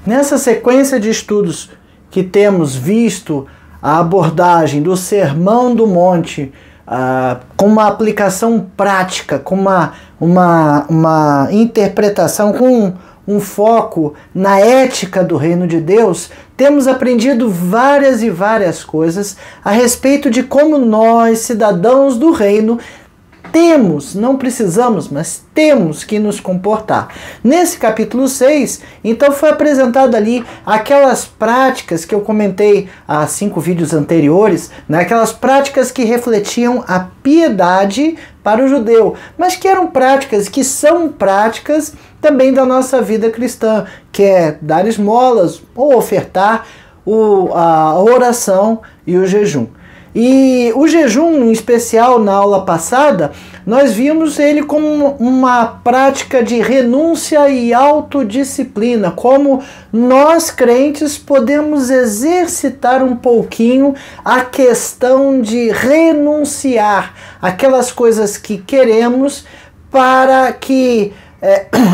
Nessa sequência de estudos que temos visto a abordagem do Sermão do Monte, com uma aplicação prática, com uma interpretação, com um foco na ética do reino de Deus, temos aprendido várias e várias coisas a respeito de como nós, cidadãos do reino, temos, não precisamos, mas temos que nos comportar. Nesse capítulo 6, então foi apresentado ali aquelas práticas que eu comentei há 5 vídeos anteriores, né? Aquelas práticas que refletiam a piedade para o judeu, mas que eram práticas, que são práticas também da nossa vida cristã, que é dar esmolas ou ofertar a oração e o jejum. E o jejum, em especial na aula passada, nós vimos ele como uma prática de renúncia e autodisciplina, como nós crentes podemos exercitar um pouquinho a questão de renunciar aquelas coisas que queremos para que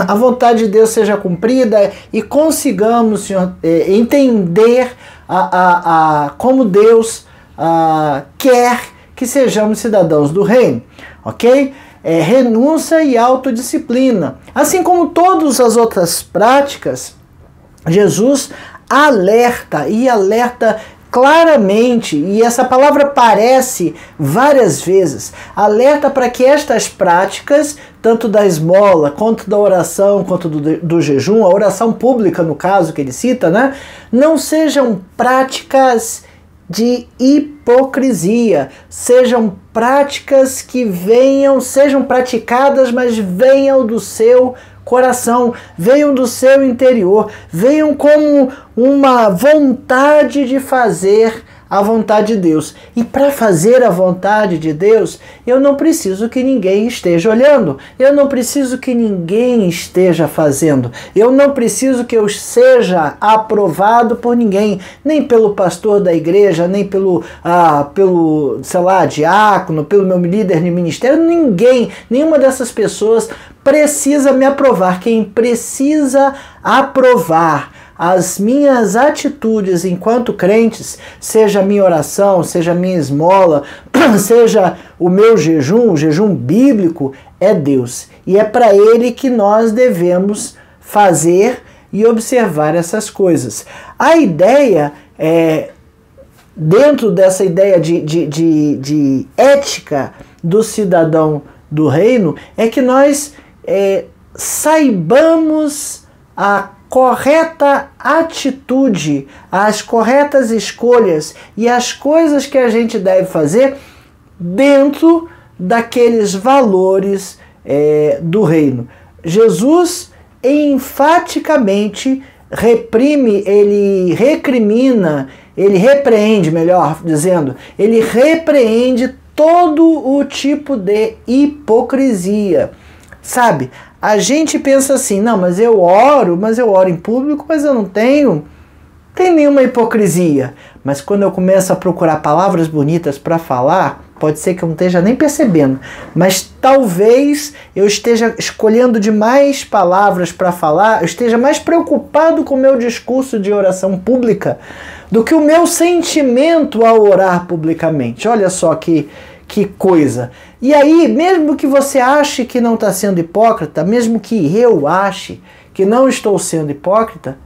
a vontade de Deus seja cumprida e consigamos, Senhor, entender como Deus quer que sejamos cidadãos do reino, ok? Renúncia e autodisciplina. Assim como todas as outras práticas, Jesus alerta claramente, e essa palavra aparece várias vezes, alerta para que estas práticas, tanto da esmola, quanto da oração, quanto do jejum, a oração pública no caso que ele cita, né, não sejam práticas de hipocrisia, sejam práticas que sejam praticadas, mas venham do seu coração, venham do seu interior, venham como uma vontade de fazer a vontade de Deus. E para fazer a vontade de Deus, eu não preciso que ninguém esteja olhando, eu não preciso que ninguém esteja fazendo, eu não preciso que eu seja aprovado por ninguém, nem pelo pastor da igreja, nem pelo sei lá, diácono, pelo meu líder de ministério, nenhuma dessas pessoas precisa me aprovar. Quem precisa aprovar as minhas atitudes enquanto crentes, seja a minha oração, seja a minha esmola, seja o meu jejum, o jejum bíblico, é Deus. E é para Ele que nós devemos fazer e observar essas coisas. A ideia, dentro dessa ideia de ética do cidadão do reino, é que nós saibamos a correta atitude, as corretas escolhas e as coisas que a gente deve fazer dentro daqueles valores do reino. Jesus enfaticamente ele repreende, melhor dizendo, ele repreende todo o tipo de hipocrisia. Sabe, a gente pensa assim, não, mas eu oro em público, mas eu não tenho nenhuma hipocrisia. Mas quando eu começo a procurar palavras bonitas para falar, pode ser que eu não esteja nem percebendo, mas talvez eu esteja escolhendo demais palavras para falar, eu esteja mais preocupado com o meu discurso de oração pública do que o meu sentimento ao orar publicamente. Olha só que coisa. E aí, mesmo que você ache que não está sendo hipócrita, mesmo que eu ache que não estou sendo hipócrita,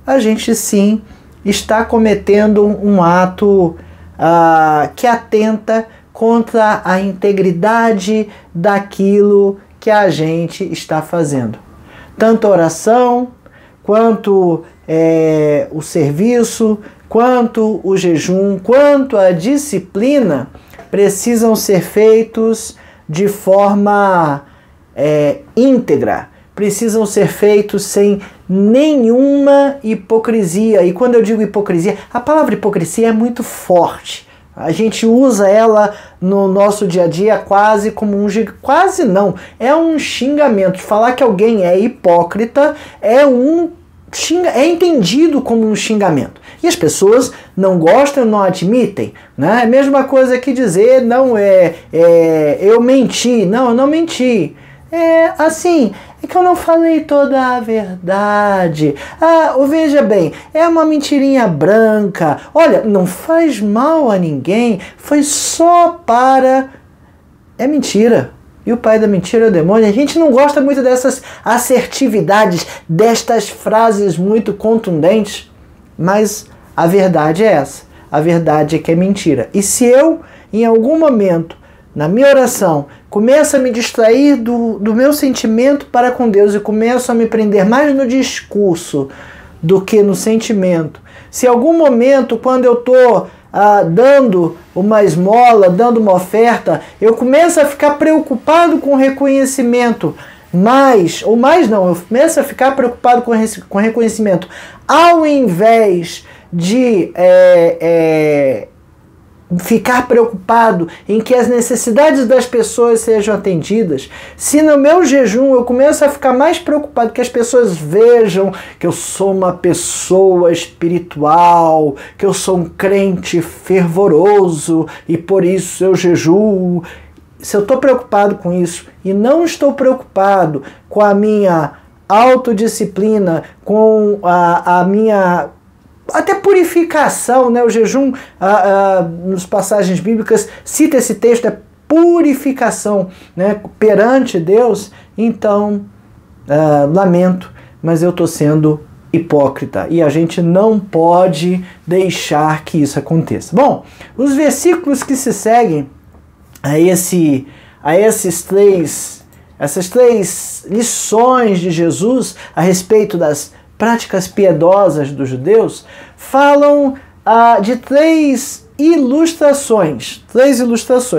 a gente sim está cometendo um ato que atenta contra a integridade daquilo que a gente está fazendo. Tanto a oração, quanto o serviço, quanto o jejum, quanto a disciplina, precisam ser feitos de forma íntegra, precisam ser feitos sem nenhuma hipocrisia. E quando eu digo hipocrisia, a palavra hipocrisia é muito forte. A gente usa ela no nosso dia a dia quase como quase não, é um xingamento. Falar que alguém é hipócrita é entendido como um xingamento. E as pessoas não gostam, não admitem, né? É a mesma coisa que dizer, não, eu menti. Não, eu não menti. É que eu não falei toda a verdade. Veja bem, é uma mentirinha branca. Olha, não faz mal a ninguém, foi só para... É mentira. E o pai da mentira é o demônio. A gente não gosta muito dessas assertividades, destas frases muito contundentes, mas a verdade é essa. A verdade é que é mentira. E se eu, em algum momento, na minha oração, começo a me distrair do meu sentimento para com Deus e começo a me prender mais no discurso do que no sentimento, se em algum momento, quando eu estou dando uma esmola, dando uma oferta, eu começo a ficar preocupado com o reconhecimento, eu começo a ficar preocupado com reconhecimento, ao invés de ficar preocupado em que as necessidades das pessoas sejam atendidas, se no meu jejum eu começo a ficar mais preocupado que as pessoas vejam que eu sou uma pessoa espiritual, que eu sou um crente fervoroso e por isso eu jejuo, se eu estou preocupado com isso e não estou preocupado com a minha autodisciplina, com a minha até purificação, né? O jejum, nas passagens bíblicas, cita esse texto, é purificação, né? Perante Deus. Então, lamento, mas eu estou sendo hipócrita e a gente não pode deixar que isso aconteça. Bom, os versículos que se seguem essas três lições de Jesus a respeito das práticas piedosas dos judeus, falam de três ilustrações.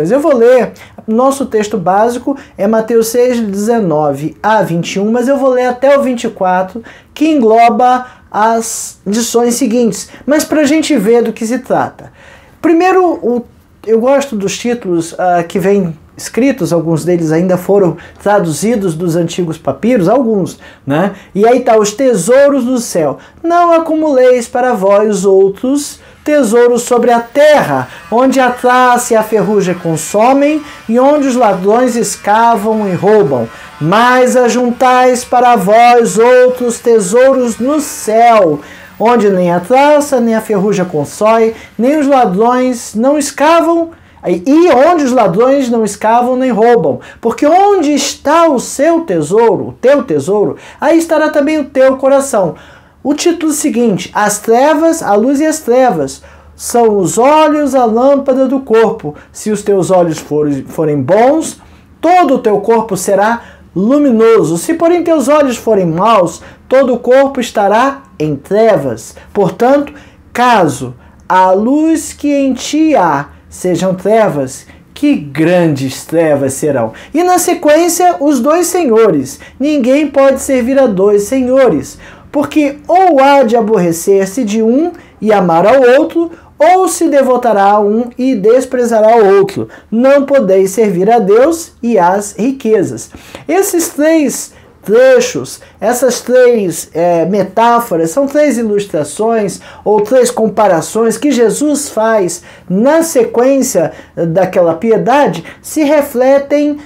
Eu vou ler, nosso texto básico é Mateus 6, 19 a 21, mas eu vou ler até o 24, que engloba as lições seguintes, mas para a gente ver do que se trata. Primeiro, eu gosto dos títulos que vêm escritos, alguns deles ainda foram traduzidos dos antigos papiros, alguns, né? E aí tá, os tesouros do céu. Não acumuleis para vós outros tesouros sobre a terra, onde a traça e a ferrugem consomem, e onde os ladrões escavam e roubam. Mas ajuntais para vós outros tesouros no céu, onde nem a traça nem a ferrugem consói, nem os ladrões não escavam, e onde os ladrões não escavam nem roubam. Porque onde está o seu tesouro, o teu tesouro, aí estará também o teu coração. O título seguinte: as trevas, a luz e as trevas, são os olhos, a lâmpada do corpo. Se os teus olhos forem bons, todo o teu corpo será luminoso. Se porém teus olhos forem maus, todo o corpo estará em trevas. Portanto, caso a luz que em ti há sejam trevas, que grandes trevas serão. E na sequência, os dois senhores. Ninguém pode servir a dois senhores, porque ou há de aborrecer-se de um e amar ao outro, ou se devotará a um e desprezará o outro. Não podeis servir a Deus e às riquezas. Esses três trechos, essas três metáforas, são três ilustrações ou três comparações que Jesus faz na sequência daquela piedade, se referem,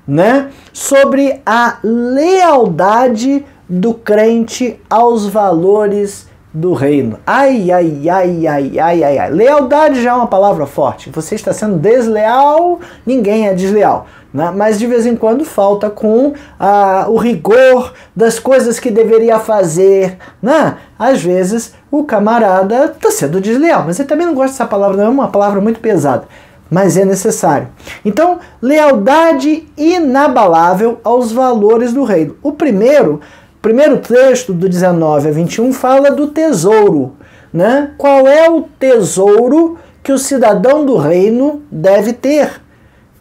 né, sobre a lealdade do crente aos valores do reino. Lealdade já é uma palavra forte. Você está sendo desleal, ninguém é desleal, né? Mas de vez em quando falta com o rigor das coisas que deveria fazer, né? Às vezes o camarada está sendo desleal, mas ele também não gosta dessa palavra, não é uma palavra muito pesada, mas é necessário. Então, lealdade inabalável aos valores do reino. O primeiro trecho, do 19 a 21, fala do tesouro, né? Qual é o tesouro que o cidadão do reino deve ter?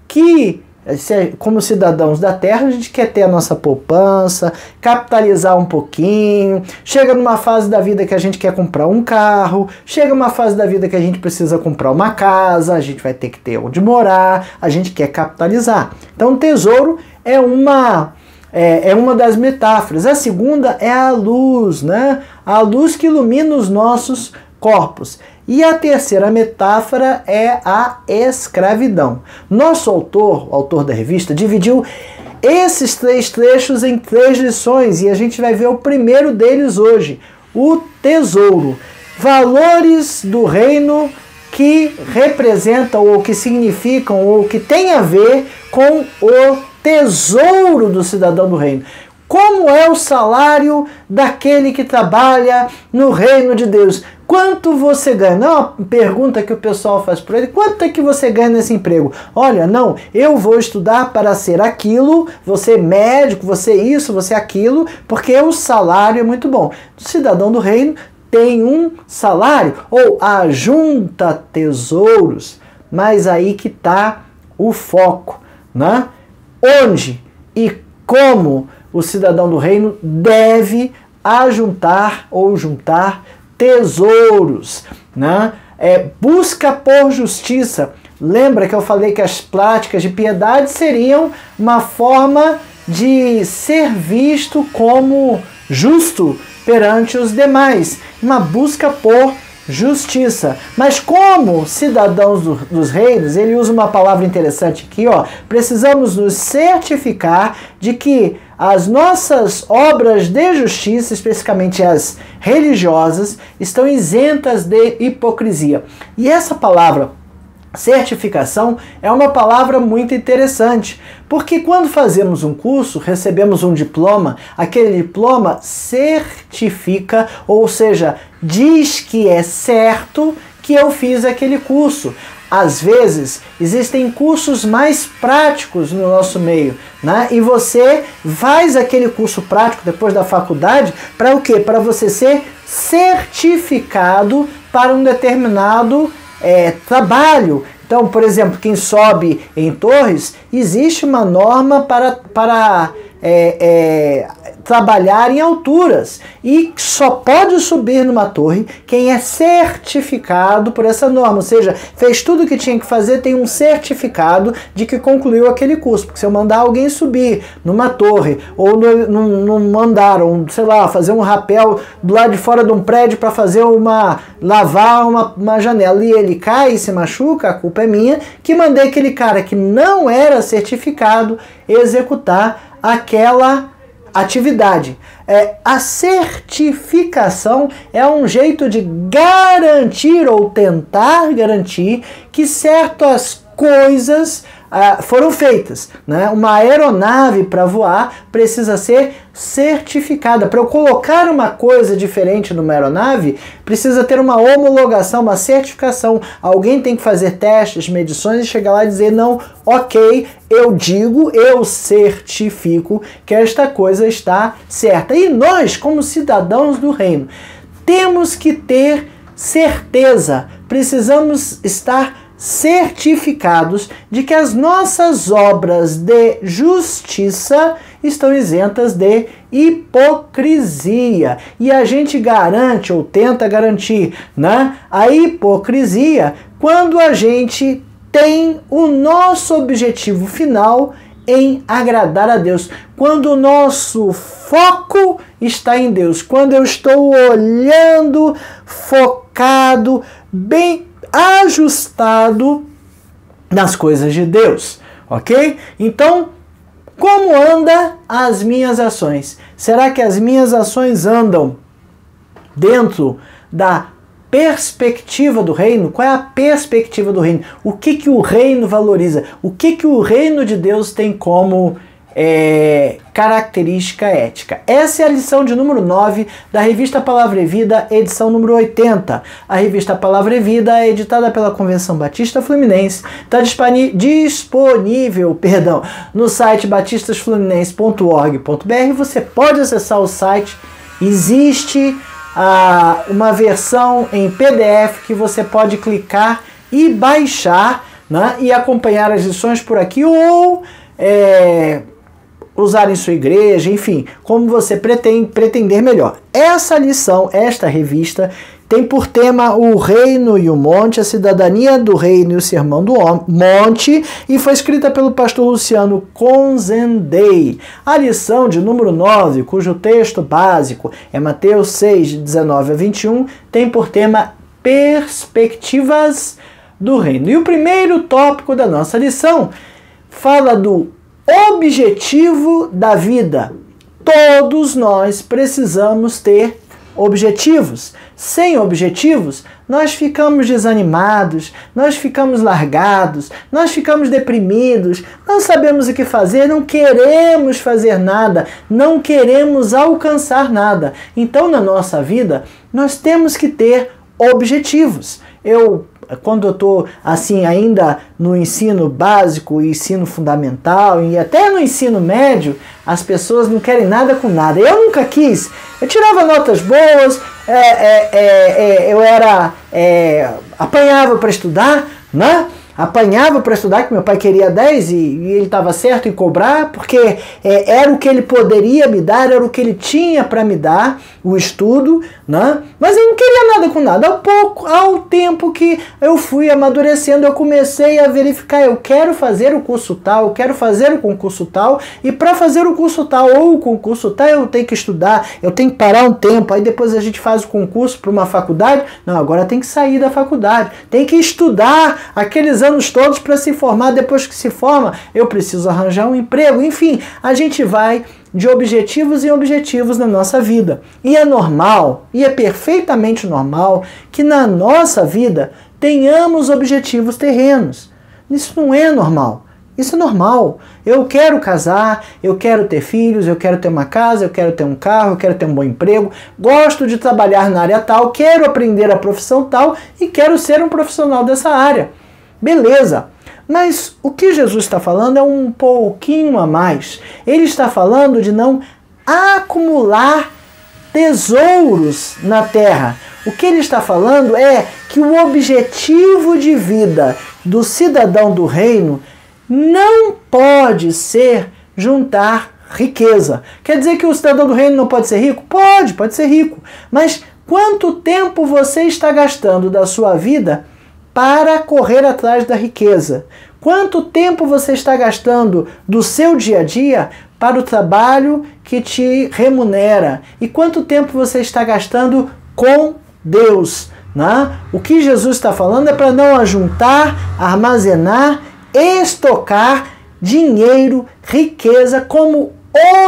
Que, como cidadãos da terra, a gente quer ter a nossa poupança, capitalizar um pouquinho, chega numa fase da vida que a gente quer comprar um carro, chega numa fase da vida que a gente precisa comprar uma casa, a gente vai ter que ter onde morar, a gente quer capitalizar. Então, o tesouro é uma das metáforas. A segunda é a luz, né? A luz que ilumina os nossos corpos. E a terceira metáfora é a escravidão. Nosso autor, o autor da revista, dividiu esses 3 trechos em 3 lições e a gente vai ver o primeiro deles hoje, o tesouro. Valores do reino que representam ou que significam ou que tem a ver com o tesouro do cidadão do reino. Como é o salário daquele que trabalha no reino de Deus? Quanto você ganha? Não é uma pergunta que o pessoal faz para ele. Quanto é que você ganha nesse emprego? Olha, não, eu vou estudar para ser aquilo, você médico, você isso, você aquilo, porque o salário é muito bom. O cidadão do reino tem um salário, ou ajunta tesouros, mas aí que está o foco, né? Onde e como o cidadão do reino deve ajuntar ou juntar tesouros, né? Busca por justiça. Lembra que eu falei que as práticas de piedade seriam uma forma de ser visto como justo perante os demais, uma busca por justiça. Mas como cidadãos dos reinos, ele usa uma palavra interessante aqui, ó, precisamos nos certificar de que as nossas obras de justiça, especificamente as religiosas, estão isentas de hipocrisia. E essa palavra certificação é uma palavra muito interessante, porque quando fazemos um curso, recebemos um diploma, aquele diploma certifica, ou seja, diz que é certo que eu fiz aquele curso. Às vezes, existem cursos mais práticos no nosso meio, né? E você faz aquele curso prático depois da faculdade para o quê? Para você ser certificado para um determinado trabalho. Então, por exemplo, quem sobe em torres, existe uma norma para trabalhar em alturas. E só pode subir numa torre quem é certificado por essa norma. Ou seja, fez tudo o que tinha que fazer, tem um certificado de que concluiu aquele curso. Porque se eu mandar alguém subir numa torre, ou num andar, ou sei lá, fazer um rapel do lado de fora de um prédio para fazer lavar uma janela, e ele cai e se machuca, a culpa é minha, que mandei aquele cara que não era certificado executar aquela atividade. A certificação é um jeito de garantir ou tentar garantir que certas coisas foram feitas, né? Uma aeronave para voar precisa ser certificada. Para eu colocar uma coisa diferente numa aeronave, precisa ter uma homologação, uma certificação. Alguém tem que fazer testes, medições e chegar lá e dizer, não, ok, eu certifico que esta coisa está certa. E nós, como cidadãos do reino, temos que ter certeza, precisamos estar certificados de que as nossas obras de justiça estão isentas de hipocrisia. E a gente garante ou tenta garantir, né, a hipocrisia quando a gente tem o nosso objetivo final em agradar a Deus. Quando o nosso foco está em Deus. Quando eu estou olhando, focado, bem ajustado nas coisas de Deus, ok? Então, como andam as minhas ações? Será que as minhas ações andam dentro da perspectiva do reino? Qual é a perspectiva do reino? O que o reino valoriza? O que o reino de Deus tem como característica ética? Essa é a lição de número 9 da revista Palavra e Vida, edição número 80. A revista Palavra e Vida é editada pela Convenção Batista Fluminense, está disponível no site batistasfluminense.org.br. Você pode acessar o site, existe uma versão em PDF que você pode clicar e baixar, né, e acompanhar as lições por aqui, ou usar em sua igreja, enfim, como você pretender melhor. Essa lição, esta revista, tem por tema o reino e o monte, a cidadania do reino e o sermão do monte, e foi escrita pelo pastor Luciano Conzendei. A lição de número 9, cujo texto básico é Mateus 6, 19 a 21, tem por tema perspectivas do reino. E o primeiro tópico da nossa lição fala do objetivo da vida. Todos nós precisamos ter objetivos. Sem objetivos, nós ficamos desanimados, nós ficamos largados, nós ficamos deprimidos, não sabemos o que fazer, não queremos fazer nada, não queremos alcançar nada. Então, na nossa vida, nós temos que ter objetivos. Quando eu estou assim ainda no ensino básico, ensino fundamental e até no ensino médio, as pessoas não querem nada com nada. Eu nunca quis. Eu tirava notas boas, apanhava para estudar, né? Apanhava para estudar, que meu pai queria 10 e ele estava certo em cobrar, porque era o que ele poderia me dar, era o que ele tinha para me dar, o estudo, né? Mas eu não queria nada com nada. Ao tempo que eu fui amadurecendo, eu comecei a verificar, eu quero fazer o curso tal, eu quero fazer o concurso tal, e para fazer o curso tal ou o concurso tal, eu tenho que estudar, eu tenho que parar um tempo, aí depois a gente faz o concurso para uma faculdade. Não, agora tem que sair da faculdade, tem que estudar aqueles anos todos para se formar. Depois que se forma, eu preciso arranjar um emprego. Enfim, a gente vai de objetivos em objetivos na nossa vida. E é normal, e é perfeitamente normal, que na nossa vida tenhamos objetivos terrenos. Isso não é normal. Isso é normal. Eu quero casar, eu quero ter filhos, eu quero ter uma casa, eu quero ter um carro, eu quero ter um bom emprego, gosto de trabalhar na área tal, quero aprender a profissão tal e quero ser um profissional dessa área. Beleza, mas o que Jesus está falando é um pouquinho a mais. Ele está falando de não acumular tesouros na terra. O que ele está falando é que o objetivo de vida do cidadão do reino não pode ser juntar riqueza. Quer dizer que o cidadão do reino não pode ser rico? Pode ser rico. Mas quanto tempo você está gastando da sua vida para correr atrás da riqueza? Quanto tempo você está gastando do seu dia a dia para o trabalho que te remunera? E quanto tempo você está gastando com Deus? Né? O que Jesus está falando é para não ajuntar, armazenar, estocar dinheiro, riqueza como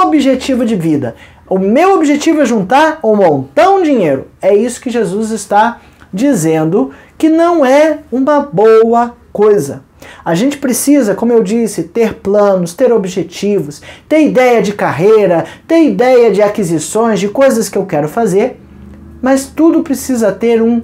objetivo de vida. O meu objetivo é juntar um montão de dinheiro. É isso que Jesus está dizendo, que não é uma boa coisa. A gente precisa, como eu disse, ter planos, ter objetivos, ter ideia de carreira, ter ideia de aquisições, de coisas que eu quero fazer, mas tudo precisa ter um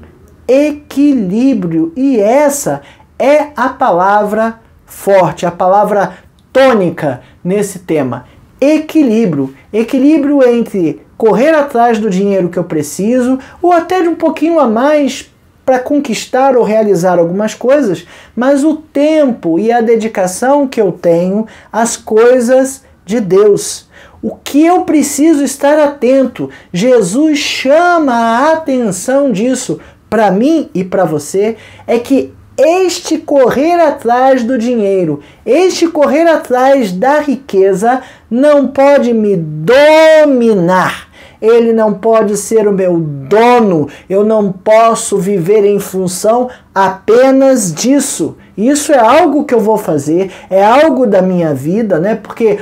equilíbrio. E essa é a palavra forte, a palavra tônica nesse tema. Equilíbrio. Equilíbrio entre correr atrás do dinheiro que eu preciso, ou até de um pouquinho a mais para conquistar ou realizar algumas coisas, mas o tempo e a dedicação que eu tenho às coisas de Deus. O que eu preciso estar atento. Jesus chama a atenção disso para mim e para você, é que este correr atrás do dinheiro, este correr atrás da riqueza não pode me dominar. Ele não pode ser o meu dono. Eu não posso viver em função apenas disso. Isso é algo que eu vou fazer, é algo da minha vida, né? Porque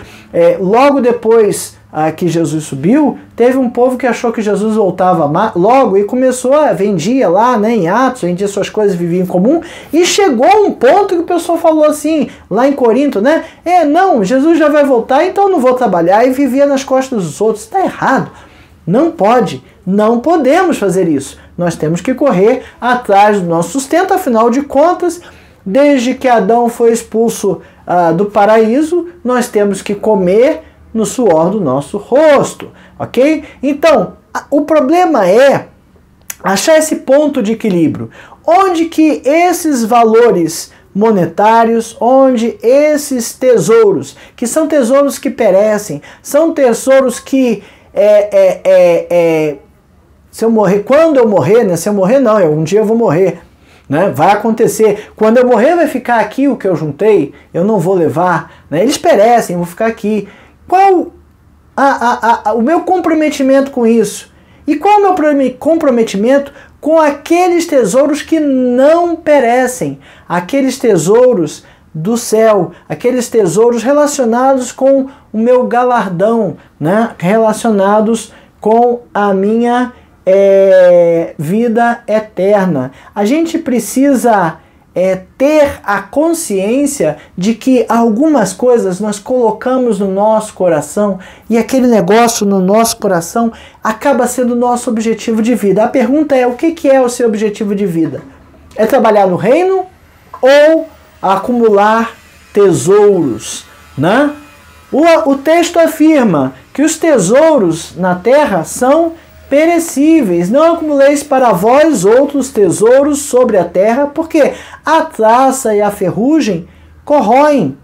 logo depois que Jesus subiu, teve um povo que achou que Jesus voltava logo e começou a vendia lá, né, em Atos, vendia suas coisas, vivia em comum, e chegou um ponto que o pessoal falou assim, lá em Corinto, né? Não, Jesus já vai voltar, então não vou trabalhar, e vivia nas costas dos outros. Está errado. Não pode, não podemos fazer isso. Nós temos que correr atrás do nosso sustento, afinal de contas, desde que Adão foi expulso do paraíso, nós temos que comer no suor do nosso rosto, ok? Então, o problema é achar esse ponto de equilíbrio, onde que esses valores monetários, onde esses tesouros, que são tesouros que perecem, são tesouros que se eu morrer, quando eu morrer, né? Se eu morrer não, um dia eu vou morrer, né? Vai acontecer. Quando eu morrer vai ficar aqui o que eu juntei, eu não vou levar, né? Eles perecem, vão ficar aqui. Qual o meu comprometimento com isso? E qual é o meu comprometimento com aqueles tesouros que não perecem, aqueles tesouros do céu, aqueles tesouros relacionados com o meu galardão, né? Relacionados com a minha vida eterna. A gente precisa ter a consciência de que algumas coisas nós colocamos no nosso coração e aquele negócio no nosso coração acaba sendo o nosso objetivo de vida. A pergunta é: o que é o seu objetivo de vida? É trabalhar no reino ou acumular tesouros, né? O texto afirma que os tesouros na terra são perecíveis. Não acumuleis para vós outros tesouros sobre a terra, porque a traça e a ferrugem corroem.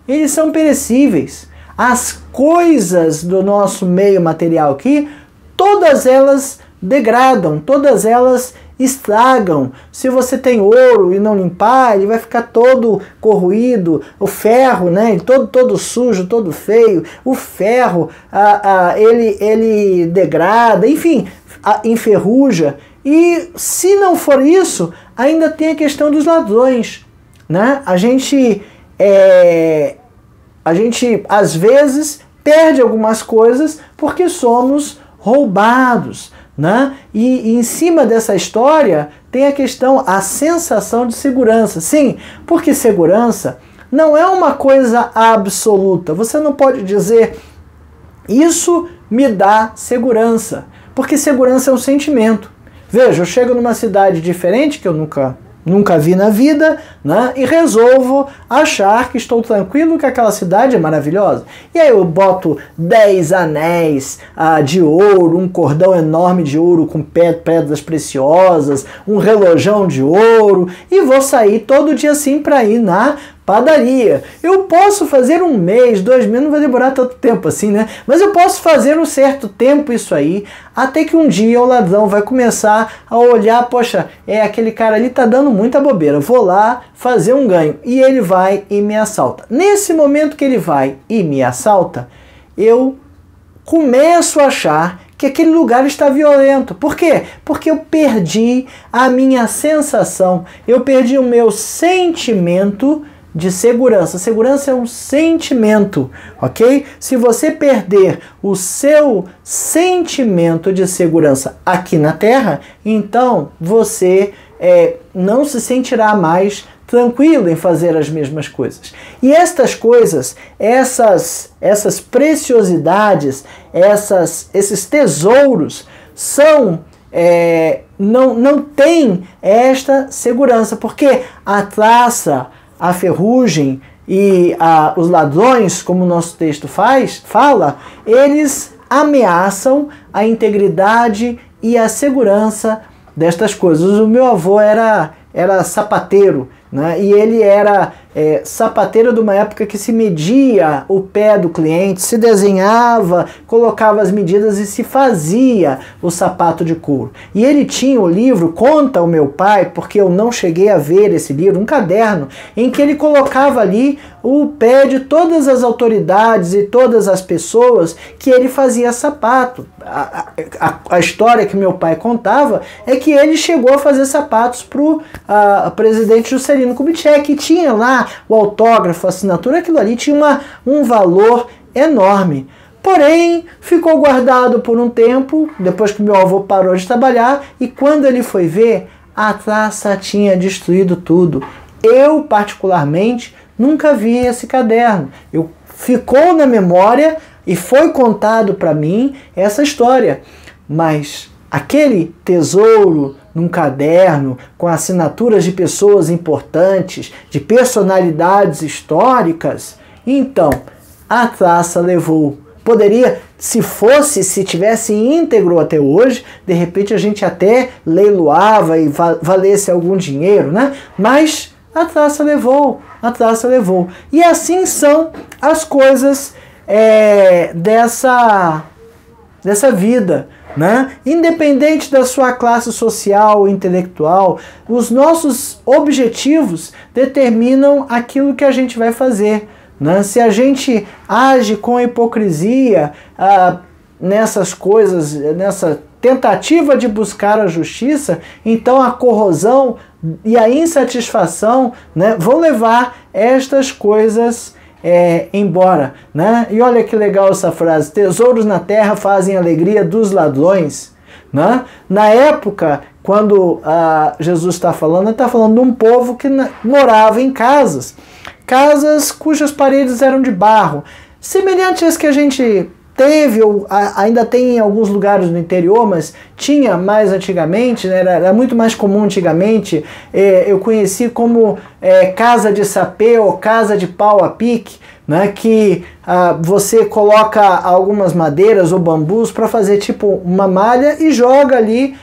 Eles são perecíveis. As coisas do nosso meio material aqui, todas elas degradam, todas elas estragam. Se você tem ouro e não limpar, ele vai ficar todo corroído. O ferro, né, todo sujo, todo feio. O ferro, ele degrada, enfim, enferruja. E se não for isso, ainda tem a questão dos ladrões, né? A gente às vezes perde algumas coisas porque somos roubados, né? E em cima dessa história tem a questão, a sensação de segurança. Sim, porque segurança não é uma coisa absoluta. Você não pode dizer isso me dá segurança, porque segurança é um sentimento. Veja, eu chego numa cidade diferente que eu nunca vi na vida, né? E resolvo achar que estou tranquilo, que aquela cidade é maravilhosa. E aí eu boto 10 anéis de ouro, um cordão enorme de ouro com pedras preciosas, um relojão de ouro, e vou sair todo dia assim para ir na padaria. Eu posso fazer 1 mês, 2 meses, não vai demorar tanto tempo assim, né? Mas eu posso fazer um certo tempo isso aí, até que um dia o ladrão vai começar a olhar, poxa, aquele cara ali tá dando muita bobeira, vou lá fazer um ganho. E ele vai e me assalta. Nesse momento que ele vai e me assalta, eu começo a achar que aquele lugar está violento. Por quê? Porque eu perdi a minha sensação, eu perdi o meu sentimento de segurança. Segurança é um sentimento, ok? Se você perder o seu sentimento de segurança aqui na Terra, então você não se sentirá mais tranquilo em fazer as mesmas coisas. E estas coisas, essas preciosidades, esses tesouros não têm esta segurança, porque a traça, a ferrugem e os ladrões, como o nosso texto fala, eles ameaçam a integridade e a segurança destas coisas. O meu avô era sapateiro, né? E ele era sapateiro de uma época que se media o pé do cliente, se desenhava, colocava as medidas e se fazia o sapato de couro. E ele tinha o livro, conta o meu pai, porque eu não cheguei a ver esse livro, um caderno, em que ele colocava ali o pé de todas as autoridades e todas as pessoas que ele fazia sapato. A história que meu pai contava é que ele chegou a fazer sapatos para o presidente Juscelino Kubitschek, que tinha lá o autógrafo, a assinatura, aquilo ali tinha um valor enorme. Porém, ficou guardado por um tempo, depois que meu avô parou de trabalhar, e quando ele foi ver, a traça tinha destruído tudo. Eu, particularmente, nunca vi esse caderno. Ficou na memória e foi contado para mim essa história. Mas aquele tesouro num caderno, com assinaturas de pessoas importantes, de personalidades históricas, então a traça levou. Poderia, se tivesse íntegro até hoje, de repente a gente até leiloava e valesse algum dinheiro, né? Mas a traça levou, a traça levou. E assim são as coisas dessa vida, né? Independente da sua classe social, intelectual, os nossos objetivos determinam aquilo que a gente vai fazer, né? Se a gente age com hipocrisia, nessas coisas, nessa tentativa de buscar a justiça, então a corrosão e a insatisfação, né, vão levar estas coisas embora, né? E olha que legal essa frase: tesouros na terra fazem a alegria dos ladrões, né? Na época, quando Jesus está falando, ele está falando de um povo que morava em casas cujas paredes eram de barro, semelhantes às que a gente teve, ou ainda tem em alguns lugares no interior, mas tinha mais antigamente, né? Era muito mais comum antigamente. Eu conheci como casa de sapê ou casa de pau a pique, né? Que você coloca algumas madeiras ou bambus para fazer tipo uma malha e joga ali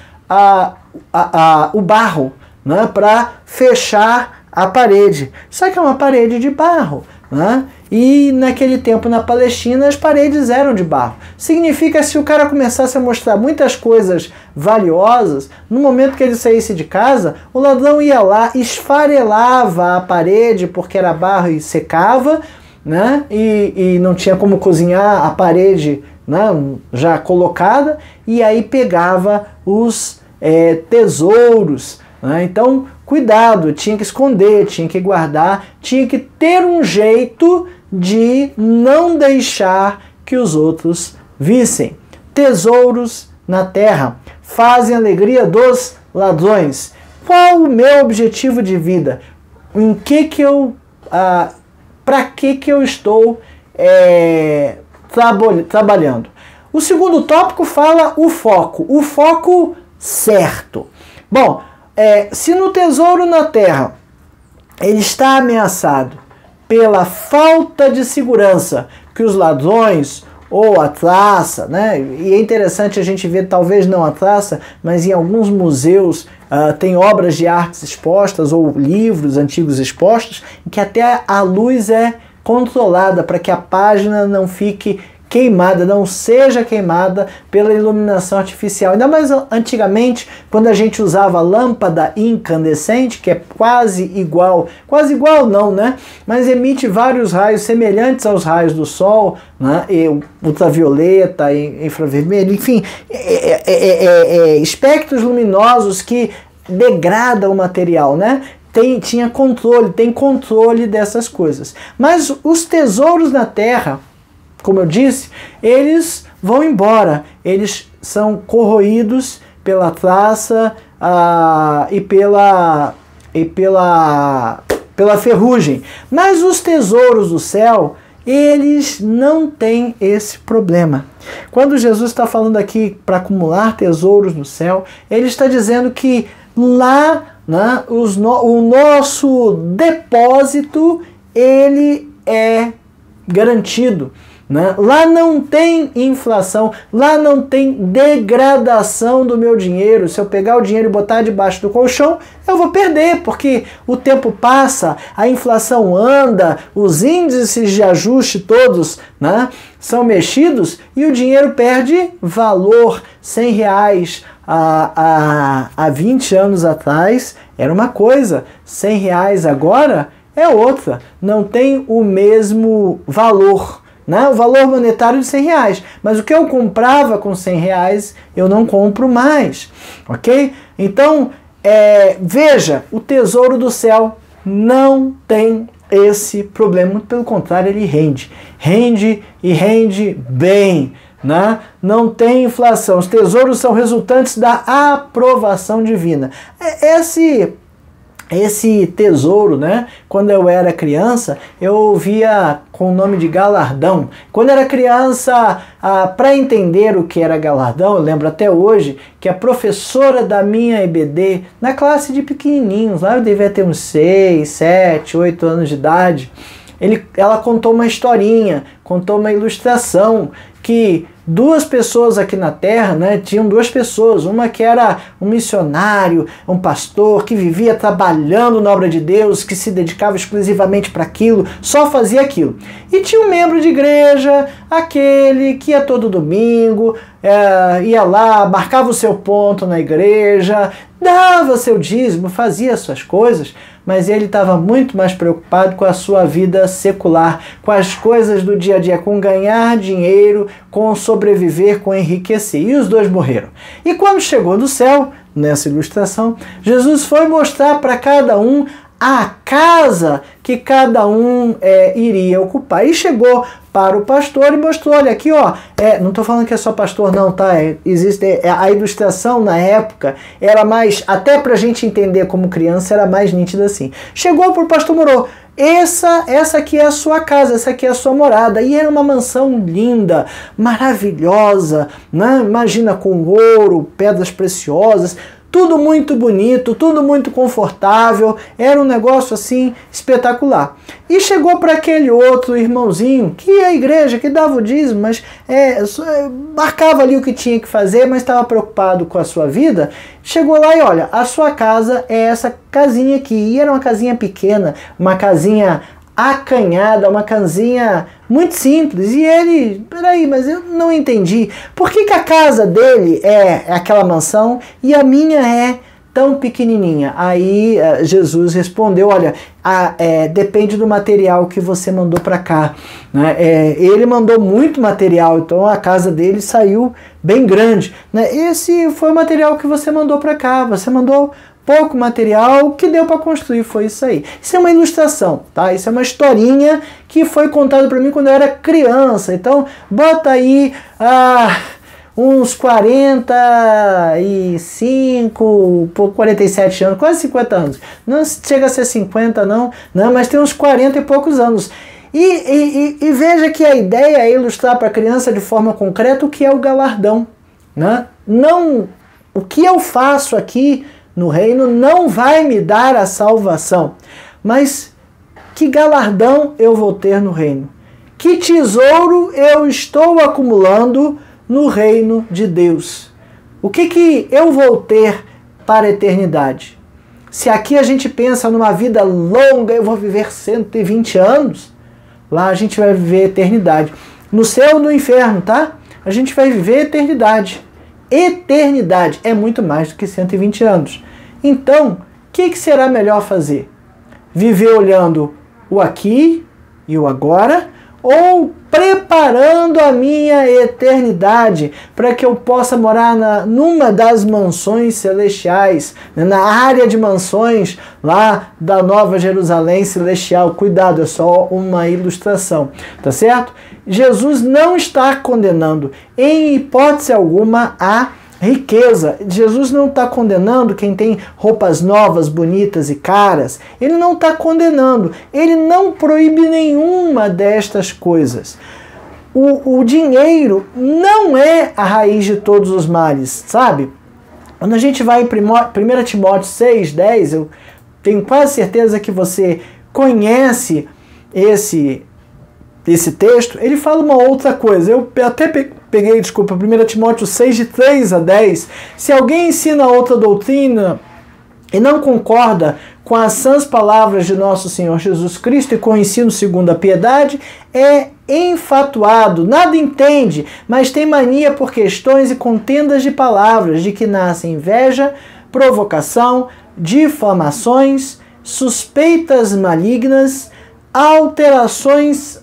o barro, né? Para fechar a parede. Só que é uma parede de barro, né? E naquele tempo na Palestina as paredes eram de barro. Significa que se o cara começasse a mostrar muitas coisas valiosas, no momento que ele saísse de casa, o ladrão ia lá, esfarelava a parede porque era barro e secava, né? E não tinha como cozinhar a parede, né, já colocada, e aí pegava os tesouros, né? Então, cuidado, tinha que esconder, tinha que guardar, tinha que ter um jeito de não deixar que os outros vissem. Tesouros na terra fazem a alegria dos ladrões. Qual o meu objetivo de vida? Em que eu, para que eu estou trabalhando? O segundo tópico fala o foco certo. Bom, se no tesouro na terra ele está ameaçado pela falta de segurança que os ladrões ou a traça, né? E é interessante a gente ver, talvez não a traça, mas em alguns museus tem obras de artes expostas ou livros antigos expostos, em que até a luz é controlada para que a página não fique queimada, não seja queimada pela iluminação artificial. Ainda mais antigamente, quando a gente usava lâmpada incandescente, que é quase igual não, né? Mas emite vários raios semelhantes aos raios do sol, né? E ultravioleta, infravermelho, enfim, espectros luminosos que degradam o material, né? Tem controle dessas coisas. Mas os tesouros na terra, como eu disse, eles vão embora, eles são corroídos pela traça e pela ferrugem. Mas os tesouros do céu, eles não têm esse problema. Quando Jesus está falando aqui para acumular tesouros no céu, ele está dizendo que lá, né, o nosso depósito, ele é garantido. Né? Lá não tem inflação, lá não tem degradação do meu dinheiro. Se eu pegar o dinheiro e botar debaixo do colchão, eu vou perder, porque o tempo passa, a inflação anda, os índices de ajuste todos, né, são mexidos e o dinheiro perde valor. R$100 há 20 anos atrás era uma coisa, R$100 agora é outra, não tem o mesmo valor. Né? O valor monetário de R$100, mas o que eu comprava com R$100 eu não compro mais, ok? Então, veja, o tesouro do céu não tem esse problema, muito pelo contrário, ele rende e rende bem, né? Não tem inflação, os tesouros são resultantes da aprovação divina. Esse tesouro, né? Quando eu era criança, eu ouvia com o nome de galardão. Quando eu era criança, para entender o que era galardão, eu lembro até hoje que a professora da minha EBD, na classe de pequenininhos, lá eu devia ter uns 6, 7, 8 anos de idade, ela contou uma historinha, contou uma ilustração que duas pessoas aqui na Terra, né, tinham duas pessoas, uma que era um missionário, um pastor que vivia trabalhando na obra de Deus, que se dedicava exclusivamente para aquilo, só fazia aquilo. E tinha um membro de igreja, aquele que ia todo domingo, ia lá, marcava o seu ponto na igreja, dava seu dízimo, fazia suas coisas, mas ele estava muito mais preocupado com a sua vida secular, com as coisas do dia a dia, com ganhar dinheiro com sobreviver, com enriquecer. E os dois morreram. E quando chegou do céu, nessa ilustração, Jesus foi mostrar para cada um a casa que cada um iria ocupar. E chegou para o pastor e mostrou, olha aqui, ó, não estou falando que é só pastor não, tá? Existe a ilustração na época, era mais, até para a gente entender como criança, era mais nítida assim. Chegou para o pastor Moro, essa aqui é a sua casa, essa aqui é a sua morada. E era uma mansão linda, maravilhosa, né? Imagina, com ouro, pedras preciosas, tudo muito bonito, tudo muito confortável, era um negócio assim espetacular. E chegou para aquele outro irmãozinho, que é a igreja, que dava o dízimo, mas marcava ali o que tinha que fazer, mas estava preocupado com a sua vida. Chegou lá e olha, a sua casa é essa casinha aqui. E era uma casinha pequena, uma casinha acanhada, uma casinha muito simples. E ele, peraí, mas eu não entendi. Por que a casa dele é aquela mansão e a minha é tão pequenininha? Aí Jesus respondeu, olha, depende do material que você mandou para cá, né? Ele mandou muito material, então a casa dele saiu bem grande, né? Esse foi o material que você mandou para cá, você mandou pouco material, o que deu para construir foi isso aí. Isso é uma ilustração, tá? Isso é uma historinha que foi contada para mim quando eu era criança. Então, bota aí uns 45, 47 anos, quase 50 anos. Não chega a ser 50 não, mas tem uns 40 e poucos anos. E veja que a ideia é ilustrar para a criança de forma concreta o que é o galardão, né? Não, o que eu faço aqui no reino não vai me dar a salvação, mas que galardão eu vou ter no reino? Que tesouro eu estou acumulando no reino de Deus? O que eu vou ter para a eternidade? Se aqui a gente pensa numa vida longa, eu vou viver 120 anos, lá a gente vai viver a eternidade. No céu ou no inferno, tá? A gente vai viver a eternidade. Eternidade é muito mais do que 120 anos. Então, o que será melhor fazer? Viver olhando o aqui e o agora, ou preparando a minha eternidade para que eu possa morar numa das mansões celestiais, na área de mansões lá da Nova Jerusalém Celestial? Cuidado, é só uma ilustração, tá certo? Jesus não está condenando, em hipótese alguma, a riqueza. Jesus não está condenando quem tem roupas novas, bonitas e caras. Ele não está condenando. Ele não proíbe nenhuma destas coisas. O dinheiro não é a raiz de todos os males, sabe? Quando a gente vai em 1 Timóteo 6, 10, eu tenho quase certeza que você conhece esse texto, ele fala uma outra coisa. Eu até peguei, 1 Timóteo 6, de 3 a 10. Se alguém ensina outra doutrina e não concorda com as sãs palavras de nosso Senhor Jesus Cristo e com o ensino segundo a piedade, é enfatuado, nada entende, mas tem mania por questões e contendas de palavras, de que nascem inveja, provocação, difamações, suspeitas malignas, altercações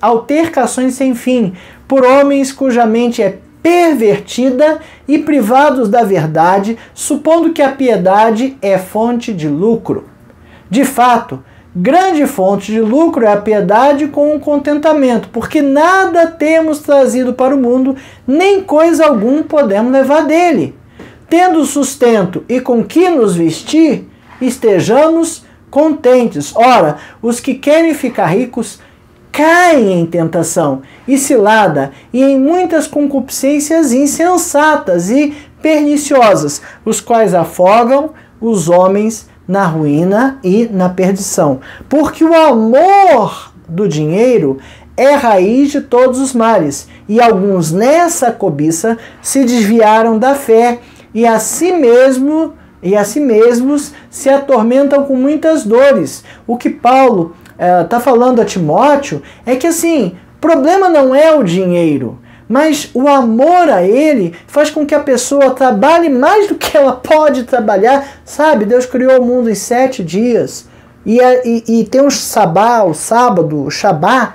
sem fim, por homens cuja mente é pervertida e privados da verdade, supondo que a piedade é fonte de lucro. De fato, grande fonte de lucro é a piedade com o contentamento, porque nada temos trazido para o mundo, nem coisa alguma podemos levar dele. Tendo sustento e com que nos vestir, estejamos contentes. Ora, os que querem ficar ricos caem em tentação e cilada e em muitas concupiscências insensatas e perniciosas, os quais afogam os homens na ruína e na perdição. Porque o amor do dinheiro é raiz de todos os males, e alguns nessa cobiça se desviaram da fé e a si mesmos se atormentam com muitas dores. O que Paulo está falando a Timóteo é que assim, o problema não é o dinheiro, mas o amor a ele faz com que a pessoa trabalhe mais do que ela pode trabalhar. Sabe, Deus criou o mundo em 7 dias e tem o sábado, o Shabá,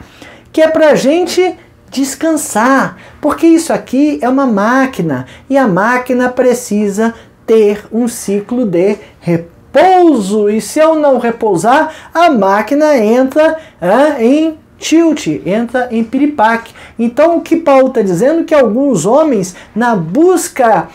que é para a gente descansar, porque isso aqui é uma máquina e a máquina precisa ter um ciclo de repouso, e se eu não repousar, a máquina entra em tilt, entra em piripaque. Então o que Paulo está dizendo é que alguns homens, na busca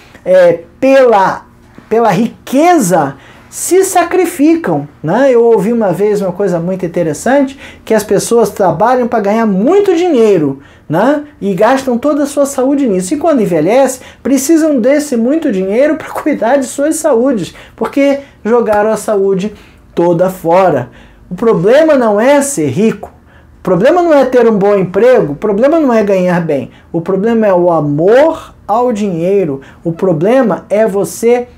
pela riqueza, se sacrificam, né? Eu ouvi uma vez uma coisa muito interessante, que as pessoas trabalham para ganhar muito dinheiro, né? E gastam toda a sua saúde nisso. E quando envelhece, precisam desse muito dinheiro para cuidar de suas saúdes, porque jogaram a saúde toda fora. O problema não é ser rico, o problema não é ter um bom emprego, o problema não é ganhar bem, o problema é o amor ao dinheiro, o problema é você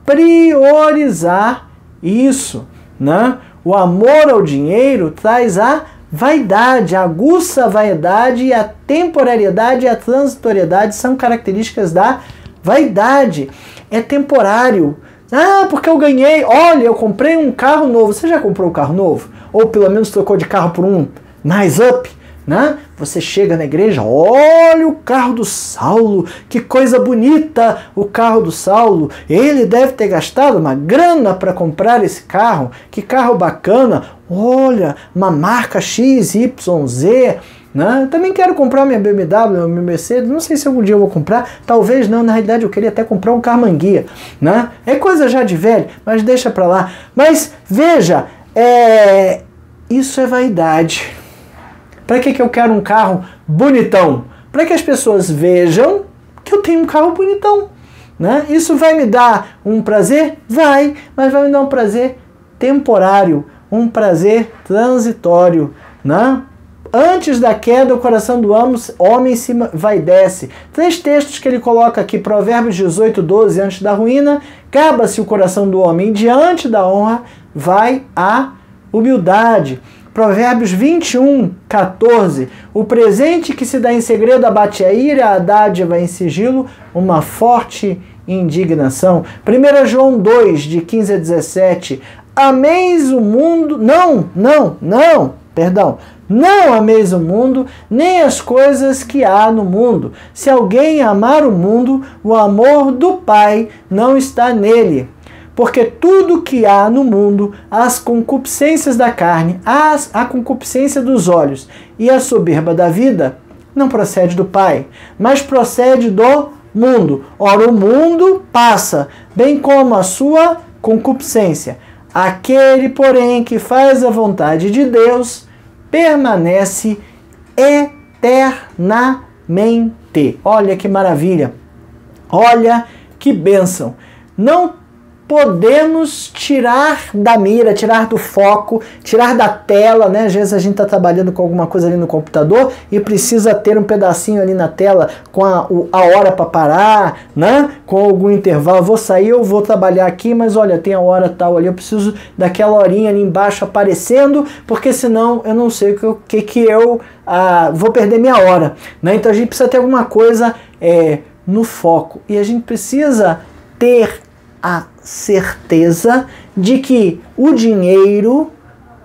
priorizar isso, né? O amor ao dinheiro traz a vaidade, aguça a vaidade, e a temporariedade e a transitoriedade são características da vaidade. É temporário. Ah, porque eu ganhei, olha, eu comprei um carro novo. Você já comprou um carro novo? Ou pelo menos trocou de carro por um mais up? Né? Você chega na igreja, olha o carro do Saulo, que coisa bonita o carro do Saulo, ele deve ter gastado uma grana para comprar esse carro, que carro bacana, olha, uma marca XYZ, né? Eu também quero comprar minha BMW, minha Mercedes, não sei se algum dia eu vou comprar, talvez não, na realidade eu queria até comprar um Carmanguia, né? É coisa já de velho, mas deixa para lá. Mas veja, isso é vaidade. Para que eu quero um carro bonitão? Para que as pessoas vejam que eu tenho um carro bonitão, né? Isso vai me dar um prazer? Vai, mas vai me dar um prazer temporário, um prazer transitório, né? Antes da queda, o coração do homem se vaidece. 3 textos que ele coloca aqui, Provérbios 18:12, antes da ruína, gaba-se o coração do homem, diante da honra vai a humildade. Provérbios 21:14, o presente que se dá em segredo abate a ira, a dádiva em sigilo, uma forte indignação. 1 João 2, de 15 a 17, ameis o mundo, não ameis o mundo, nem as coisas que há no mundo. Se alguém amar o mundo, o amor do Pai não está nele. Porque tudo que há no mundo, as concupiscências da carne, a concupiscência dos olhos e a soberba da vida, não procede do Pai, mas procede do mundo. Ora, o mundo passa, bem como a sua concupiscência. Aquele, porém, que faz a vontade de Deus, permanece eternamente. Olha que maravilha! Olha que bênção! Não podemos tirar da mira, tirar do foco, tirar da tela, né? Às vezes a gente está trabalhando com alguma coisa ali no computador e precisa ter um pedacinho ali na tela com a hora para parar, né? Com algum intervalo. Vou sair, eu vou trabalhar aqui, mas olha, tem a hora tal ali, eu preciso daquela horinha ali embaixo aparecendo, porque senão eu não sei o que eu vou perder minha hora, né? Então a gente precisa ter alguma coisa no foco, e a gente precisa ter a certeza de que o dinheiro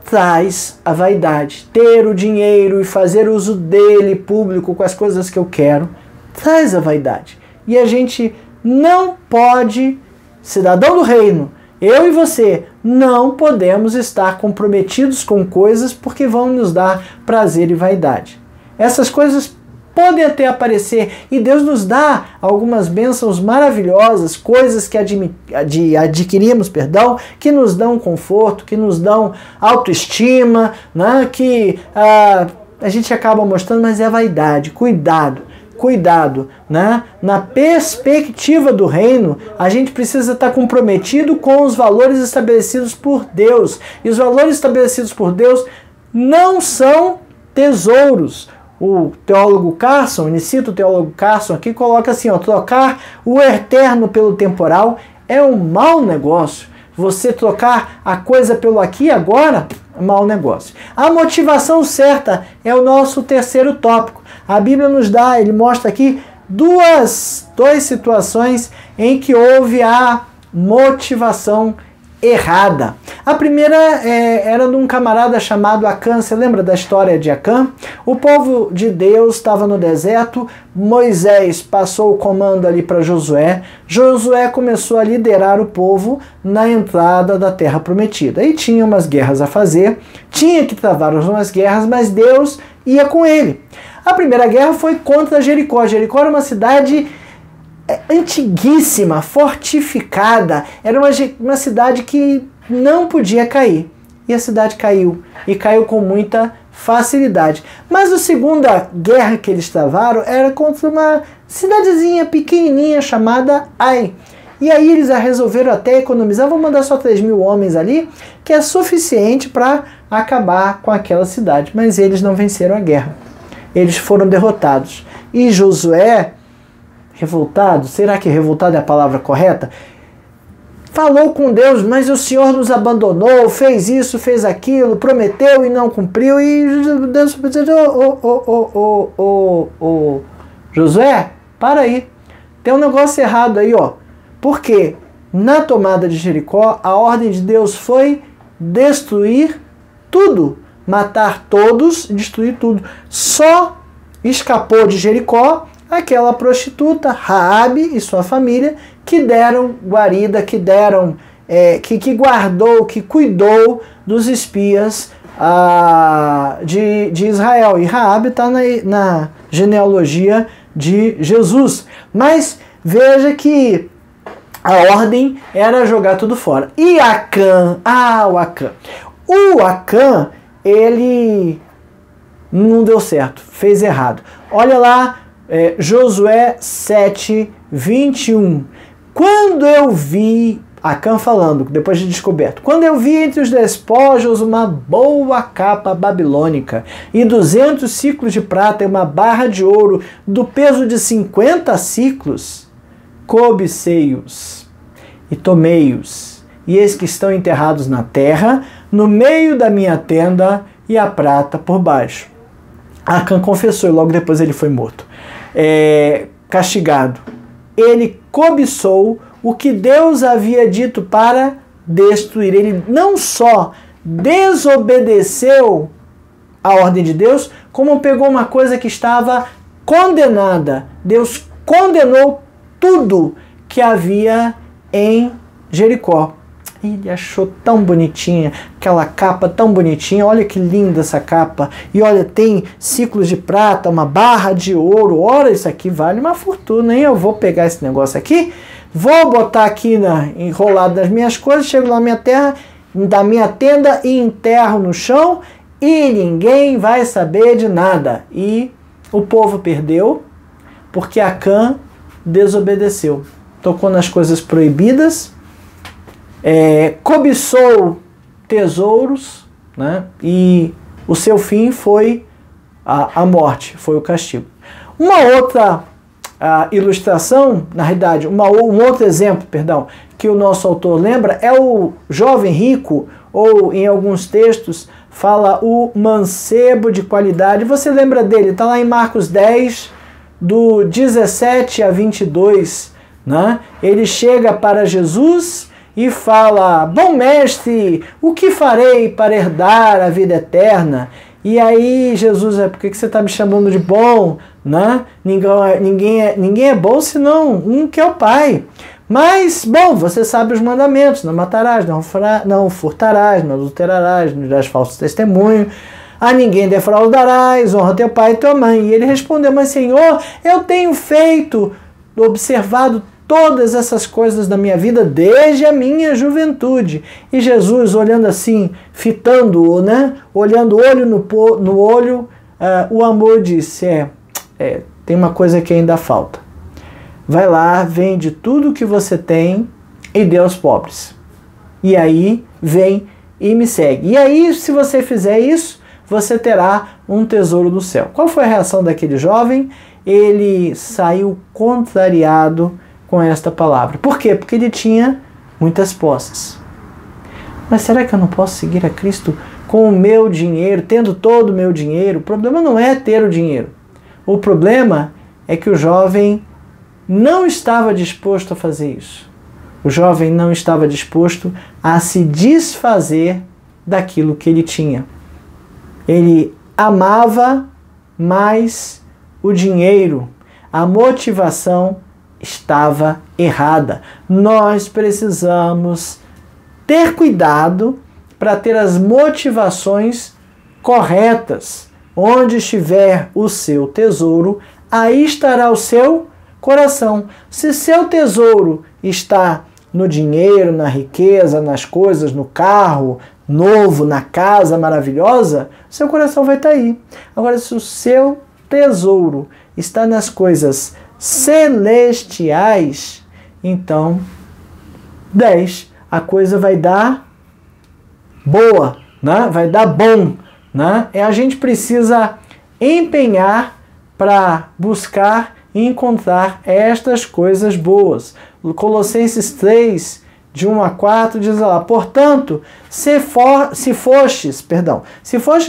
traz a vaidade. Ter o dinheiro e fazer uso dele público com as coisas que eu quero traz a vaidade. E a gente não pode, cidadão do reino, eu e você, não podemos estar comprometidos com coisas porque vão nos dar prazer e vaidade. Essas coisas podem até aparecer, e Deus nos dá algumas bênçãos maravilhosas, coisas que adquirimos, que nos dão conforto, que nos dão autoestima, né? Que a gente acaba mostrando, mas é vaidade. Cuidado, né? Na perspectiva do reino, a gente precisa estar comprometido com os valores estabelecidos por Deus, e os valores estabelecidos por Deus não são tesouros. O teólogo Carson, ele cita o teólogo Carson aqui, coloca assim, trocar o eterno pelo temporal é um mau negócio. Você trocar a coisa pelo aqui e agora, é um mau negócio. A motivação certa é o nosso terceiro tópico. A Bíblia nos dá, ele mostra aqui duas situações em que houve a motivação errada. A primeira era de um camarada chamado Acã. Você lembra da história de Acã? O povo de Deus estava no deserto, Moisés passou o comando ali para Josué. Josué começou a liderar o povo na entrada da terra prometida. E tinha umas guerras a fazer, tinha que travar umas guerras, mas Deus ia com ele. A primeira guerra foi contra Jericó. Jericó era uma cidade antiguíssima, fortificada, era uma cidade que não podia cair. E a cidade caiu, e caiu com muita facilidade. Mas a segunda guerra que eles travaram era contra uma cidadezinha pequenininha chamada Ai. E aí eles resolveram até economizar, vou mandar só 3.000 homens ali, que é suficiente para acabar com aquela cidade. Mas eles não venceram a guerra. Eles foram derrotados. E Josué, revoltado, será que revoltado é a palavra correta? Falou com Deus, mas o Senhor nos abandonou, fez isso, fez aquilo, prometeu e não cumpriu. E Deus disse, Josué, para aí, tem um negócio errado aí, ó. Porque na tomada de Jericó, a ordem de Deus foi destruir tudo, matar todos, destruir tudo. Só escapou de Jericó aquela prostituta, Raabe e sua família, que deram guarida, que guardou, que cuidou dos espias de Israel. E Raabe está na genealogia de Jesus. Mas veja que a ordem era jogar tudo fora. E Acã, o Acã. O Acã, ele não deu certo, fez errado. Olha lá, Josué 7, 21. Quando eu vi, Acã falando, depois de descoberto, quando eu vi entre os despojos uma boa capa babilônica e 200 ciclos de prata e uma barra de ouro do peso de 50 ciclos, cobicei-os e tomei-os, e eis que estão enterrados na terra, no meio da minha tenda, e a prata por baixo. Acã confessou e logo depois ele foi morto. Castigado. Ele cobiçou o que Deus havia dito para destruir. Ele não só desobedeceu a ordem de Deus, como pegou uma coisa que estava condenada. Deus condenou tudo que havia em Jericó. Ele achou tão bonitinha, aquela capa tão bonitinha, olha que linda essa capa, e olha, tem ciclos de prata, uma barra de ouro, olha, isso aqui vale uma fortuna, hein? Eu vou pegar esse negócio aqui, vou botar aqui enrolado nas minhas coisas, chego na minha terra, da minha tenda e enterro no chão, e ninguém vai saber de nada. E o povo perdeu, porque Acã desobedeceu, tocou nas coisas proibidas, cobiçou tesouros, né? E o seu fim foi a morte, foi o castigo. Uma outra ilustração, na realidade, um outro exemplo, perdão, que o nosso autor lembra é o jovem rico, ou em alguns textos fala o mancebo de qualidade. Você lembra dele? Está lá em Marcos 10, do 17 a 22, né? Ele chega para Jesus e fala, bom mestre, o que farei para herdar a vida eterna? E aí Jesus, por que você está me chamando de bom? Né? Ninguém é bom senão um que é o Pai. Mas, bom, você sabe os mandamentos, não matarás, não furtarás, não adulterarás, não darás falso testemunho, a ninguém defraudarás, honra teu pai e tua mãe. E ele respondeu, mas Senhor, eu tenho observado todas essas coisas da minha vida desde a minha juventude. E Jesus, olhando assim, fitando-o, né? Olhando olho no olho, o amor disse, tem uma coisa que ainda falta. Vai lá, vende tudo que você tem e dê aos pobres. E aí, vem e me segue. E aí, se você fizer isso, você terá um tesouro do céu. Qual foi a reação daquele jovem? Ele saiu contrariado com esta palavra. Por quê? Porque ele tinha muitas posses. Mas será que eu não posso seguir a Cristo com o meu dinheiro, tendo todo o meu dinheiro? O problema não é ter o dinheiro. O problema é que o jovem não estava disposto a fazer isso. O jovem não estava disposto a se desfazer daquilo que ele tinha. Ele amava mais o dinheiro. A motivação estava errada. Nós precisamos ter cuidado para ter as motivações corretas. Onde estiver o seu tesouro, aí estará o seu coração. Se seu tesouro está no dinheiro, na riqueza, nas coisas, no carro novo, na casa maravilhosa, seu coração vai estar aí. Agora, se o seu tesouro está nas coisas celestiais, então 10, a coisa vai dar boa, né? Vai dar bom, né? A gente precisa empenhar para buscar e encontrar estas coisas boas. Colossenses 3, de 1 a 4, diz lá: portanto, se fostes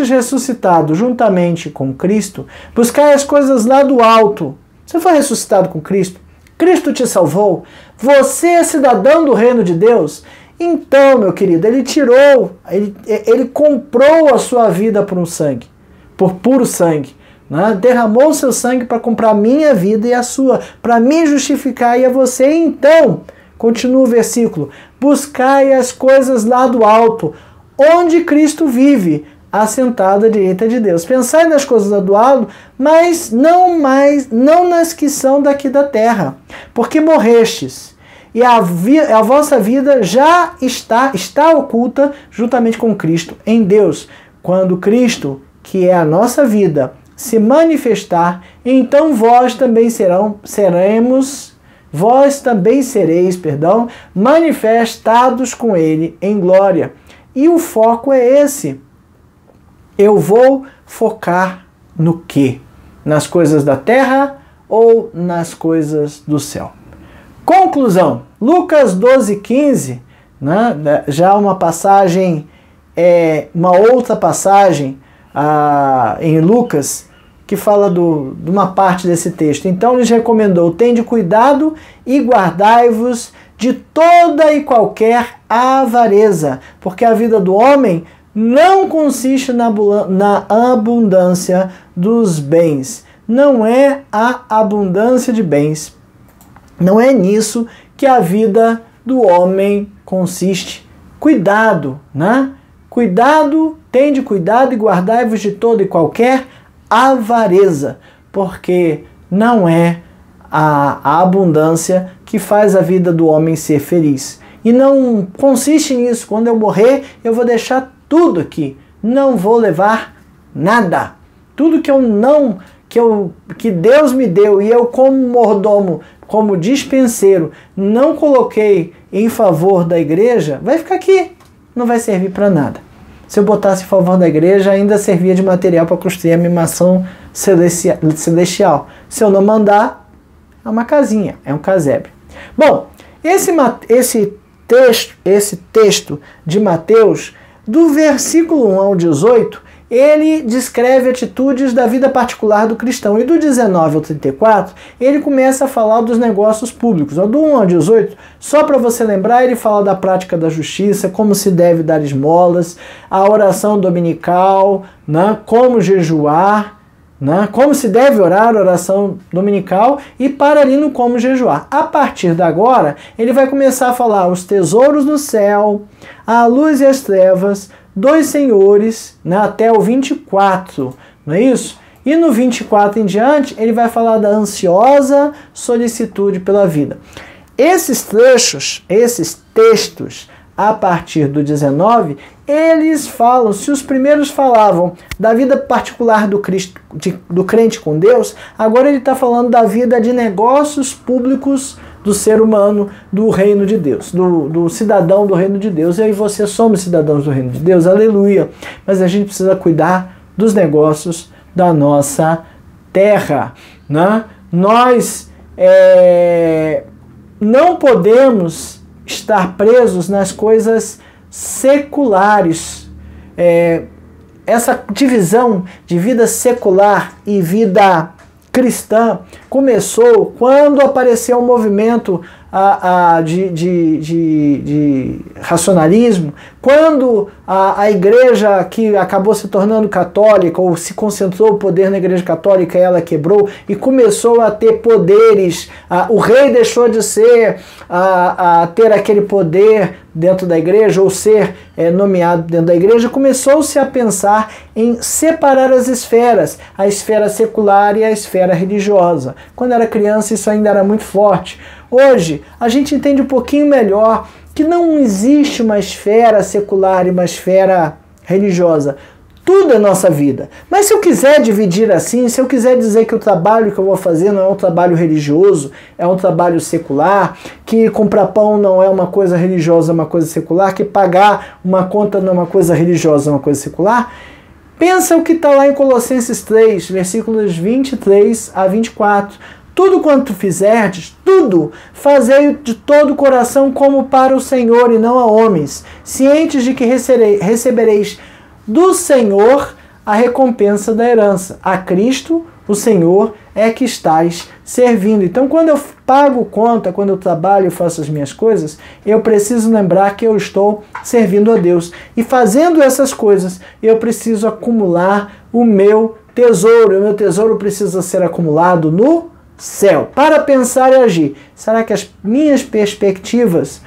ressuscitado juntamente com Cristo, buscai as coisas lá do alto. Você foi ressuscitado com Cristo? Cristo te salvou? Você é cidadão do reino de Deus? Então, meu querido, ele comprou a sua vida por puro sangue. Né? Derramou o seu sangue para comprar a minha vida e a sua, para me justificar e a você. Então, continua o versículo: buscai as coisas lá do alto, onde Cristo vive, assentado à direita de Deus. Pensai nas coisas lá do alto, mas não nas que são daqui da terra, porque morrestes, e a vossa vida já está oculta juntamente com Cristo em Deus. Quando Cristo, que é a nossa vida, se manifestar, então vós também sereis, manifestados com ele em glória. E o foco é esse. Eu vou focar no quê? Nas coisas da terra ou nas coisas do céu? Conclusão. Lucas 12:15, né? Já uma passagem, uma outra passagem em Lucas, que fala de uma parte desse texto. Então lhes recomendou: tende cuidado e guardai-vos de toda e qualquer avareza, porque a vida do homem não consiste na abundância dos bens. Não é a abundância de bens. Não é nisso que a vida do homem consiste. Cuidado, né? Cuidado, tende cuidado e guardai-vos de toda e qualquer avareza, porque não é a abundância que faz a vida do homem ser feliz. E não consiste nisso: quando eu morrer, eu vou deixar tudo aqui, não vou levar nada. Tudo que Deus me deu e eu, como mordomo, como dispenseiro, não coloquei em favor da igreja, vai ficar aqui, não vai servir para nada. Se eu botasse em favor da igreja, ainda servia de material para construir a minha mansão celestial. Se eu não mandar, é uma casinha, é um casebre. Bom, esse texto de Mateus, do versículo 1 ao 18, ele descreve atitudes da vida particular do cristão. E do 19 ao 34, ele começa a falar dos negócios públicos. Do 1 ao 18, só para você lembrar, ele fala da prática da justiça, como se deve dar esmolas, a oração dominical, né, como jejuar, né, como se deve orar a oração dominical, e para ali no como jejuar. A partir de agora, ele vai começar a falar os tesouros do céu, a luz e as trevas, dois senhores, né, até o 24, não é isso? E no 24 em diante, ele vai falar da ansiosa solicitude pela vida. Esses textos, a partir do 19, eles falam, se os primeiros falavam da vida particular do crente com Deus, agora ele está falando da vida de negócios públicos do ser humano, do reino de Deus, do cidadão do reino de Deus. Eu e você somos cidadãos do reino de Deus, aleluia. Mas a gente precisa cuidar dos negócios da nossa terra, né? Nós não podemos estar presos nas coisas seculares. Essa divisão de vida secular e vida cristã começou quando apareceu um movimento de racionalismo, quando a igreja que acabou se tornando católica, ou se concentrou o poder na igreja católica, ela quebrou e começou a ter poderes, o rei deixou de ter aquele poder dentro da igreja, ou ser nomeado dentro da igreja, começou-se a pensar em separar as esferas, a esfera secular e a esfera religiosa. Quando era criança isso ainda era muito forte. Hoje a gente entende um pouquinho melhor que não existe uma esfera secular e uma esfera religiosa. Tudo é nossa vida. Mas se eu quiser dividir assim, se eu quiser dizer que o trabalho que eu vou fazer não é um trabalho religioso, é um trabalho secular, que comprar pão não é uma coisa religiosa, é uma coisa secular, que pagar uma conta não é uma coisa religiosa, é uma coisa secular, pensa o que está lá em Colossenses 3, versículos 23 a 24. Tudo quanto fizerdes, tudo, fazei de todo o coração como para o Senhor e não a homens, cientes de que recebereis do Senhor a recompensa da herança. A Cristo, o Senhor, é que estais servindo. Então, quando eu pago conta, quando eu trabalho e faço as minhas coisas, eu preciso lembrar que eu estou servindo a Deus. E fazendo essas coisas, eu preciso acumular o meu tesouro. O meu tesouro precisa ser acumulado no céu, para pensar e agir. Será que as minhas perspectivas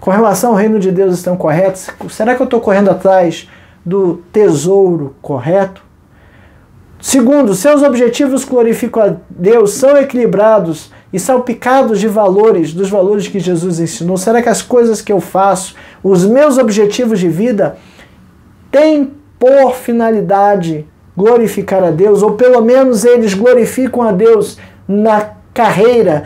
com relação ao reino de Deus estão corretas? Será que eu estou correndo atrás do tesouro correto? Segundo, seus objetivos glorificam a Deus, são equilibrados e salpicados de valores, dos valores que Jesus ensinou. Será que as coisas que eu faço, os meus objetivos de vida, têm por finalidade glorificar a Deus, ou pelo menos eles glorificam a Deus na carreira,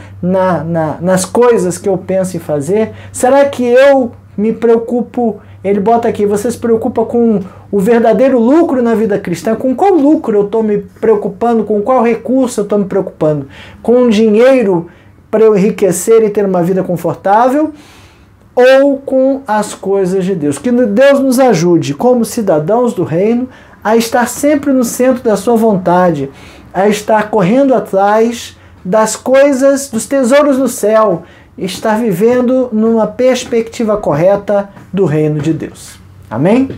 nas coisas que eu penso em fazer? Será que eu me preocupo, ele bota aqui, você se preocupa com o verdadeiro lucro na vida cristã? Com qual lucro eu estou me preocupando? Com qual recurso eu estou me preocupando? Com dinheiro para eu enriquecer e ter uma vida confortável? Ou com as coisas de Deus? Que Deus nos ajude, como cidadãos do reino, a estar sempre no centro da sua vontade, a estar correndo atrás das coisas, dos tesouros no céu, estar vivendo numa perspectiva correta do reino de Deus. Amém?